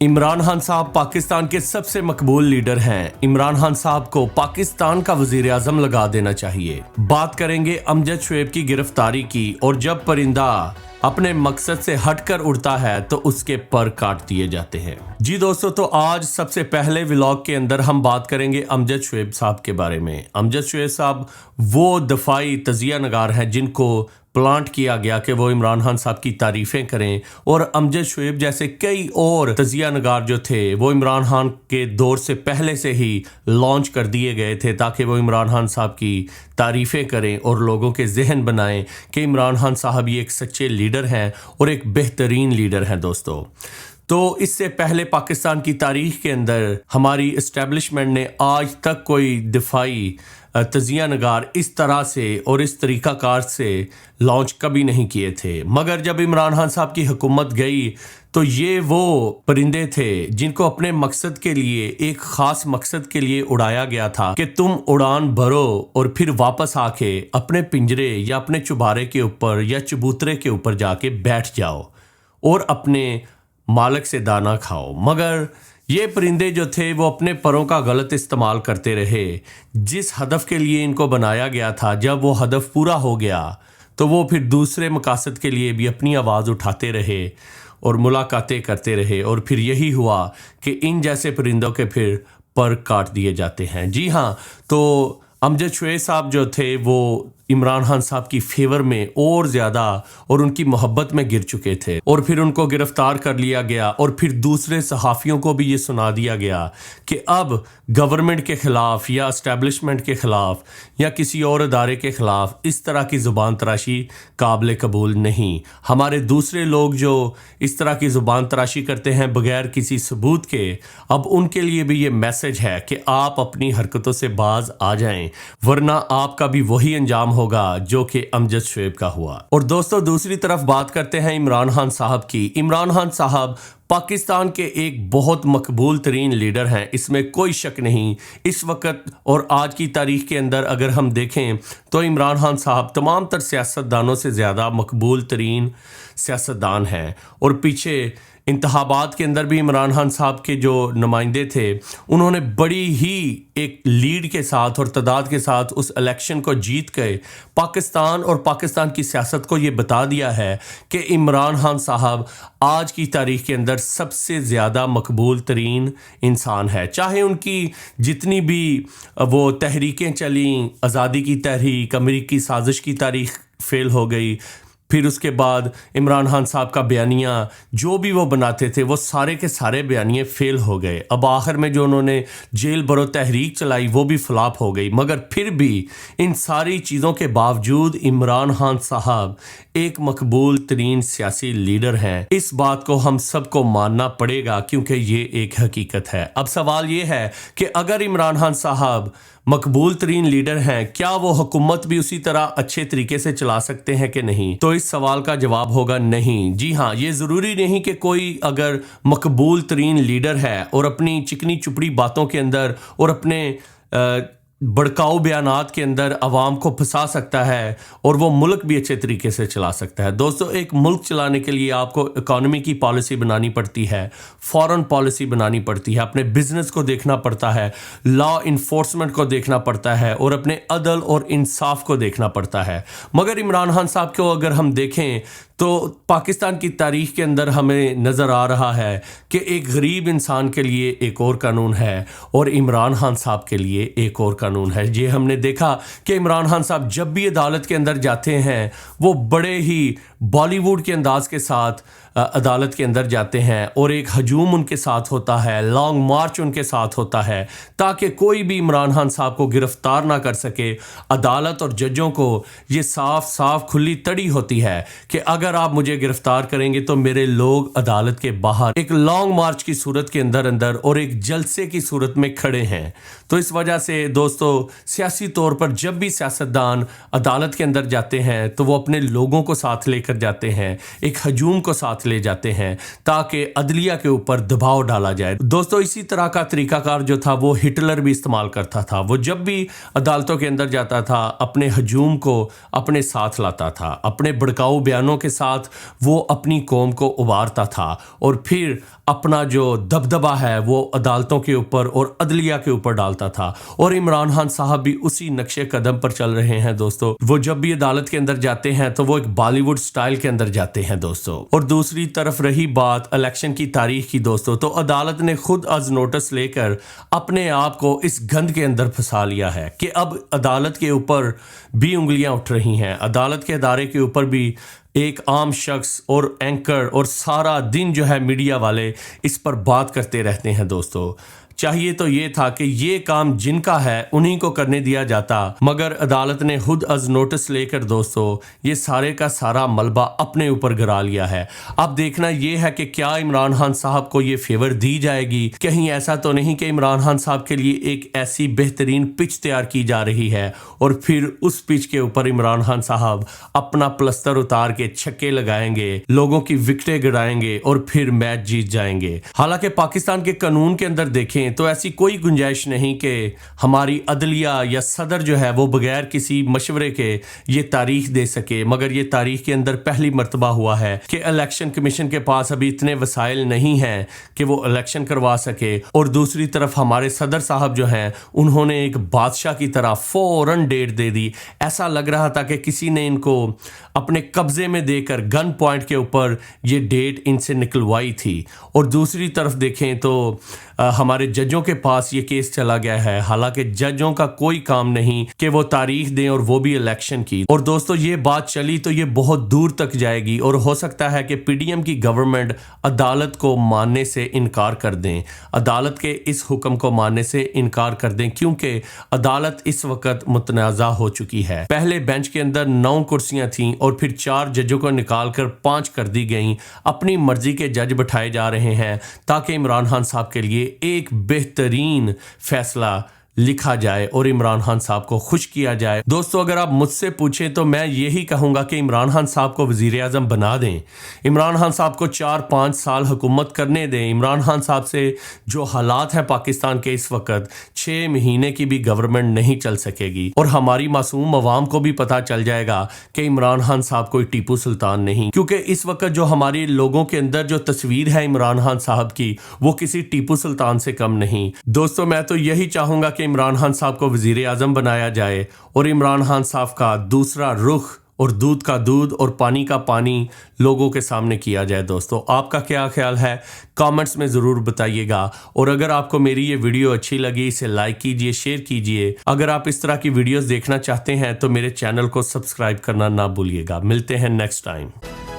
इमरान खान साहब पाकिस्तान के सबसे मकबूल लीडर हैं। इमरान खान साहब को पाकिस्तान का वजीर आजम लगा देना चाहिए। बात करेंगे अमजद शोएब की गिरफ्तारी की, और जब परिंदा अपने मकसद से हटकर उड़ता है तो उसके पर काट दिए जाते हैं। जी दोस्तों, तो आज सबसे पहले व्लॉग के अंदर हम बात करेंगे अमजद शोएब साहब के बारे में। अमजद शोएब साहब वो दफाई तजिया नगार हैं जिनको प्लांट किया गया कि वो इमरान खान साहब की तारीफ़ें करें, और अमजद शोएब जैसे कई और तजिया नगार जो थे वो इमरान खान के दौर से पहले से ही लॉन्च कर दिए गए थे ताकि वो इमरान खान साहब की तारीफ़ें करें और लोगों के जहन बनाएं कि इमरान खान साहब ये एक सच्चे लीडर हैं और एक बेहतरीन लीडर हैं। दोस्तों, तो इससे पहले पाकिस्तान की तारीख के अंदर हमारी इस्टेब्लिशमेंट ने आज तक कोई दिफाई तजिया नगार इस तरह से और इस तरीक़ाकार से लॉन्च कभी नहीं किए थे। मगर जब इमरान खान साहब की हुकूमत गई तो ये वो परिंदे थे जिनको अपने मकसद के लिए, एक ख़ास मकसद के लिए उड़ाया गया था कि तुम उड़ान भरो और फिर वापस आके अपने पिंजरे या अपने चुबारे के ऊपर या चबूतरे के ऊपर जाके बैठ जाओ और अपने मालिक से दाना खाओ। मगर ये परिंदे जो थे वो अपने परों का गलत इस्तेमाल करते रहे। जिस हदफ के लिए इनको बनाया गया था, जब वो हदफ पूरा हो गया तो वो फिर दूसरे मकासद के लिए भी अपनी आवाज़ उठाते रहे और मुलाकातें करते रहे, और फिर यही हुआ कि इन जैसे परिंदों के फिर पर काट दिए जाते हैं। जी हाँ, तो अमजद शोएब साहब जो थे वो इमरान खान साहब की फेवर में और ज़्यादा और उनकी मोहब्बत में गिर चुके थे, और फिर उनको गिरफ्तार कर लिया गया, और फिर दूसरे सहाफ़ियों को भी ये सुना दिया गया कि अब गवर्नमेंट के ख़िलाफ़ या इस्टेब्लिशमेंट के ख़िलाफ़ या किसी और अदारे के ख़िलाफ़ इस तरह की ज़ुबान तराशी काबिल कबूल नहीं। हमारे दूसरे लोग जो इस तरह की ज़ुबान तराशी करते हैं बग़ैर किसी सबूत के, अब उनके लिए भी ये मैसेज है कि आप अपनी हरकतों से बाज आ जाएं, वरना आपका भी वही अंजाम होगा जो कि अमजद शोएब का हुआ। और दोस्तों, दूसरी तरफ बात करते हैं इमरान खान साहब की। इमरान खान साहब पाकिस्तान के एक बहुत मकबूल तरीन लीडर हैं, इसमें कोई शक नहीं। इस वक्त और आज की तारीख के अंदर अगर हम देखें तो इमरान खान साहब तमाम तर सियासतदानों से ज़्यादा मकबूल तरीन सियासतदान हैं, और पीछे इंतखाबात के अंदर भी इमरान खान साहब के जो नुमाइंदे थे उन्होंने बड़ी ही एक लीड के साथ और तादाद के साथ उस इलेक्शन को जीत के पाकिस्तान और पाकिस्तान की सियासत को ये बता दिया है कि इमरान खान साहब आज की तारीख के अंदर सबसे ज़्यादा मकबूल तरीन इंसान है। चाहे उनकी जितनी भी वो तहरीकें चलीं, आज़ादी की तहरीक, अमेरिकी साजिश की तारीख फेल हो गई, फिर उसके बाद इमरान खान साहब का बयानिया जो भी वो बनाते थे वो सारे के सारे बयानिए फ़ेल हो गए। अब आखिर में जो उन्होंने जेल भरो तहरीक चलाई वो भी फ्लॉप हो गई। मगर फिर भी इन सारी चीज़ों के बावजूद इमरान खान साहब एक मकबूल तरीन सियासी लीडर हैं। इस बात को हम सबको मानना पड़ेगा क्योंकि ये एक हकीकत है। अब सवाल ये है कि अगर इमरान खान साहब मकबूल तरीन लीडर हैं, क्या वो हुकूमत भी उसी तरह अच्छे तरीके से चला सकते हैं कि नहीं? तो इस सवाल का जवाब होगा नहीं। जी हाँ, ये ज़रूरी नहीं कि कोई अगर मकबूल तरीन लीडर है और अपनी चिकनी चुपड़ी बातों के अंदर और अपने भड़काऊ बयानात के अंदर अवाम को फंसा सकता है और वो मुल्क भी अच्छे तरीके से चला सकता है। दोस्तों, एक मुल्क चलाने के लिए आपको इकॉनमी की पॉलिसी बनानी पड़ती है, फॉरेन पॉलिसी बनानी पड़ती है, अपने बिजनेस को देखना पड़ता है, लॉ इन्फोर्समेंट को देखना पड़ता है और अपने अदल और इंसाफ को देखना पड़ता है। मगर इमरान खान साहब को अगर हम देखें तो पाकिस्तान की तारीख के अंदर हमें नज़र आ रहा है कि एक गरीब इंसान के लिए एक और कानून है और इमरान खान साहब के लिए एक और कानून है। ये हमने देखा कि इमरान खान साहब जब भी अदालत के अंदर जाते हैं वो बड़े ही बॉलीवुड के अंदाज के साथ अदालत के अंदर जाते हैं और एक हजूम उनके साथ होता है, लॉन्ग मार्च उनके साथ होता है ताकि कोई भी इमरान खान साहब को गिरफ्तार ना कर सके। अदालत और जजों को ये साफ साफ खुली तड़ी होती है कि अगर आप मुझे गिरफ्तार करेंगे तो मेरे लोग अदालत के बाहर एक लॉन्ग मार्च की सूरत के अंदर और एक जलसे की सूरत में खड़े हैं। तो इस वजह से दोस्तों, सियासी तौर पर जब भी सियासतदान अदालत के अंदर जाते हैं तो वो अपने लोगों को साथ लेकर जाते हैं, एक हजूम को साथ साथ ले जाते हैं ताकि अदलिया के ऊपर दबाव डाला जाए। दोस्तों इसी तरह का तरीकाकार जो था वो हिटलर भी इस्तेमाल करता था। वो जब भी अदालतों के अंदर जाता था अपने हजूम को अपने साथ लाता था, अपने भड़काऊ बयानों के साथ वो अपनी कौम को उबारता था और फिर अपना जो दबदबा है वो अदालतों के ऊपर और अदलिया के ऊपर डालता था। और इमरान खान साहब भी उसी नक्शे कदम पर चल रहे हैं दोस्तों। वो जब भी अदालत के अंदर जाते हैं तो वो एक बॉलीवुड स्टाइल के अंदर जाते हैं दोस्तों। और दूसरी तरफ रही बात इलेक्शन की तारीख की दोस्तों, तो अदालत ने खुद आज नोटिस लेकर अपने आप को इस गंद के अंदर फंसा लिया है कि अब अदालत के ऊपर भी उंगलियां उठ रही हैं। अदालत के इदारे के ऊपर भी एक आम शख्स और एंकर और सारा दिन जो है मीडिया वाले इस पर बात करते रहते हैं दोस्तों। चाहिए तो ये था कि ये काम जिनका है उन्हीं को करने दिया जाता, मगर अदालत ने खुद अज नोटिस लेकर दोस्तों ये सारे का सारा मलबा अपने ऊपर गिरा लिया है। अब देखना ये है कि क्या इमरान खान साहब को ये फेवर दी जाएगी। कहीं ऐसा तो नहीं कि इमरान खान साहब के लिए एक ऐसी बेहतरीन पिच तैयार की जा रही है और फिर उस पिच के ऊपर इमरान खान साहब अपना प्लस्तर उतार के छक्के लगाएंगे, लोगों की विकेटें गिराएंगे और फिर मैच जीत जाएंगे। हालांकि पाकिस्तान के कानून के अंदर देखें तो ऐसी कोई गुंजाइश नहीं कि हमारी अदलिया या सदर जो है वो बगैर किसी मशवरे के ये तारीख दे सके। मगर ये तारीख के अंदर पहली मर्तबा हुआ है कि इलेक्शन कमीशन के पास अभी इतने वसाइल नहीं हैं कि वो इलेक्शन करवा सके। और दूसरी तरफ हमारे सदर साहब जो हैं उन्होंने एक बादशाह की तरह फौरन डेट दे दी। ऐसा लग रहा था कि किसी ने इनको अपने कब्जे में देकर गन पॉइंट के ऊपर ये डेट इनसे निकलवाई थी। और दूसरी तरफ देखें तो हमारे जजों के पास ये केस चला गया है। हालांकि जजों का कोई काम नहीं कि वो तारीख दें और वो भी इलेक्शन की। और दोस्तों ये बात चली तो ये बहुत दूर तक जाएगी और हो सकता है कि पीडीएम की गवर्नमेंट अदालत को मानने से इनकार कर दें, अदालत के इस हुक्म को मानने से इनकार कर दें, क्योंकि अदालत इस वक्त मुतनाज़ा हो चुकी है। पहले बेंच के अंदर 9 कुर्सियां थीं और फिर 4 जजों को निकाल कर 5 कर दी गई। अपनी मर्जी के जज बिठाए जा रहे हैं ताकि इमरान खान साहब के लिए एक बेहतरीन फैसला लिखा जाए और इमरान खान साहब को खुश किया जाए। दोस्तों अगर आप मुझसे पूछें तो मैं यही कहूँगा कि इमरान खान साहब को वज़ीर आज़म बना दें। इमरान खान साहब को 4-5 साल हुकूमत करने दें। इमरान खान साहब से जो हालात हैं पाकिस्तान के इस वक्त 6 महीने की भी गवर्नमेंट नहीं चल सकेगी और हमारी मासूम अवाम को भी पता चल जाएगा कि इमरान खान साहब कोई टीपू सुल्तान नहीं। क्योंकि इस वक्त जो हमारी लोगों के अंदर जो तस्वीर है इमरान खान साहब की वो किसी टीपू सुल्तान से कम नहीं। दोस्तों मैं तो यही चाहूँगा कि इमरान खान साहब को वज़ीर आज़म बनाया जाए और इमरान खान साहब का दूसरा रुख और दूध का दूध और पानी का पानी लोगों के सामने किया जाए। दोस्तों आपका क्या ख्याल है कमेंट्स में ज़रूर बताइएगा। और अगर आपको मेरी ये वीडियो अच्छी लगी इसे लाइक कीजिए, शेयर कीजिए। अगर आप इस तरह की वीडियोस देखना चाहते हैं तो मेरे चैनल को सब्सक्राइब करना ना भूलिएगा। मिलते हैं नेक्स्ट टाइम।